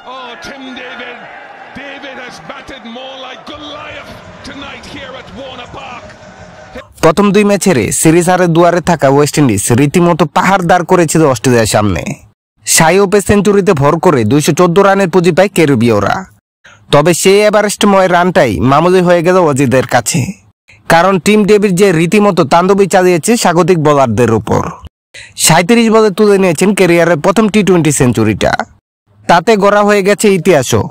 Oh, Tim David. David has batted more like Goliath tonight here at Warner Park. প্রথম দুই ম্যাচের series হারের দুয়ারে থাকা ওয়েস্ট ইন্ডিজ রীতিমতো পাহাড় দাঁড় করেছিল অস্ট্রেলিয়ার সামনে। শাই ওপে সেঞ্চুরিতে ভর করে 214 রানের পুঁজি পায় ক্যারিবীয়রা। তবে সেই এভারেস্টময় রানটাই মামুলি হয়ে গেল অজিদের কাছে, কারণ টিম ডেভিড যে রীতিমতো তাণ্ডবই চালিয়েছে স্বাগতিক বোলারদের উপর। 37 বলে তুলে নিয়েছেন ক্যারিয়ারের প্রথম টি-20 সেঞ্চুরিটা। তাতে গড়া হয়ে গেছে ইতিহাসও।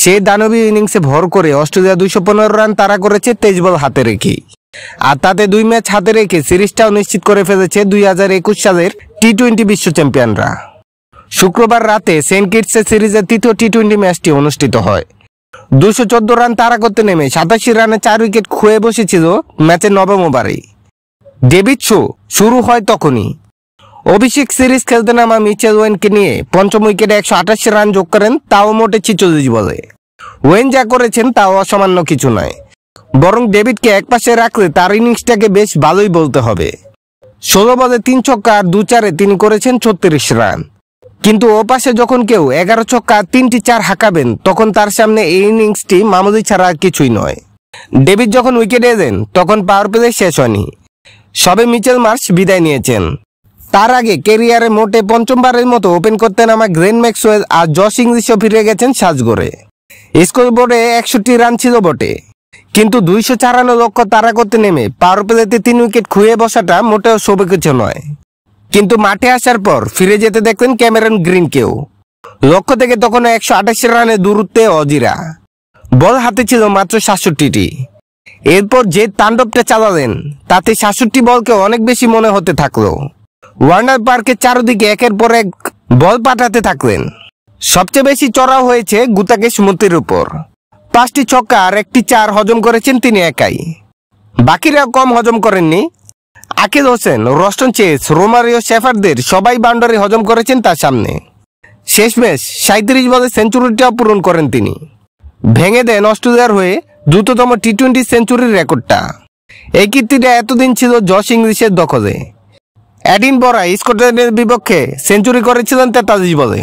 সে দানবী ইনিংসে ভর করে অস্ট্রেলিয়া 215 রান তাড়া করেছে 23 বল হাতে রেখে। আর তাতে 2 ম্যাচ হাতে রেখে সিরিজটাও নিশ্চিত করে ফেলেছে 2021 সালের টি-20 বিশ্ব চ্যাম্পিয়নরা। শুক্রবার রাতে সেন্ট কিটসে সিরিজের তৃতীয় টি-20 ম্যাচটি অনুষ্ঠিত হয়। 214 রান তাড়া করতে নেমে 87 রানে 4 উইকেট খুয়ে বসেছিল ম্যাচের নবম ওভারে। ডেভিড শো শুরু হয় তখনই। অভিষেক সিরিজ খেলতে নামা মিচেল ওয়েনকে নিয়ে পঞ্চম উইকেটে 128 রান যোগ করেন, তাও মোটে 46 বলে। ওয়েন যা করেছেন তাও অসামান্য কিছু নয়, বরং ডেভিডকে একপাশে রাখলে তার ইনিংসটাকে বেশ ভালোই বলতে হবে। 16 বলে 3 ছক্কা আর 2 চারে তিনি করেছেন 36 রান। কিন্তু ওপাশে যখন কেউ 11 ছক্কা 3টি 4 হাঁকাবেন, তখন তার সামনে এই ইনিংসটি মামুলি ছাড়া আর কিছুই নয়। ডেভিড যখন উইকেটে এলেন তখন পাওয়ার প্লে শেষ হয়নি, সবে মিচেল মার্শ বিদায় নিয়েছেন। তার আগে ক্যারিয়ারে মোটে পঞ্চমবারের মতো ওপেন করতে নামা গ্লেন ম্যাক্সওয়েল আর জশ ইংলিশও ফিরে গেছেন সাজঘরে। স্কোর বোর্ডে 61 রান ছিল বটে, কিন্তু 254 লক্ষ্য তাড়া করতে নেমে পাওয়ার প্লেতে 3 উইকেট খুঁয়ে বসাটা মোটেও শোভে কিছু নয়। কিন্তু মাঠে আসার পর ফিরে যেতে দেখলেন ক্যামেরন গ্রিনকেও। লক্ষ্য থেকে তখন 128 রানের দূরত্বে অজিরা। বল হাতে ছিল মাত্র 67টি। এরপর যে তাণ্ডবটা চালালেন তাতে 67 বলকে অনেক বেশি মনে হতে থাকলো। ওয়ার্নার পার্কের চারদিকে একের পর এক বল পাঠাতে থাকলেন। সবচেয়ে বেশি চড়াও হয়েছে গুতাকেশ মতির উপর। 5টি ছক্কা আর 1টি 4 হজম করেছেন তিনি একাই। বাকিরাও কম হজম করেননি। Akeal Hosein, Roston Chase, Romario শেফার্ডদের সবাই বাউন্ডারি হজম করেছেন তার সামনে। শেষমেশ 37 বলে সেঞ্চুরিটাও পূরণ করেন তিনি। ভেঙে দেন অস্ট্রেলিয়ার হয়ে দ্রুততম টি-20 সেঞ্চুরির রেকর্ডটা। এই কীর্তিটা এতদিন ছিল জশ ইংলিশের দখলে। এডিনবরা স্কটল্যান্ডের বিপক্ষে সেঞ্চুরি করেছিলেন 43 বলে।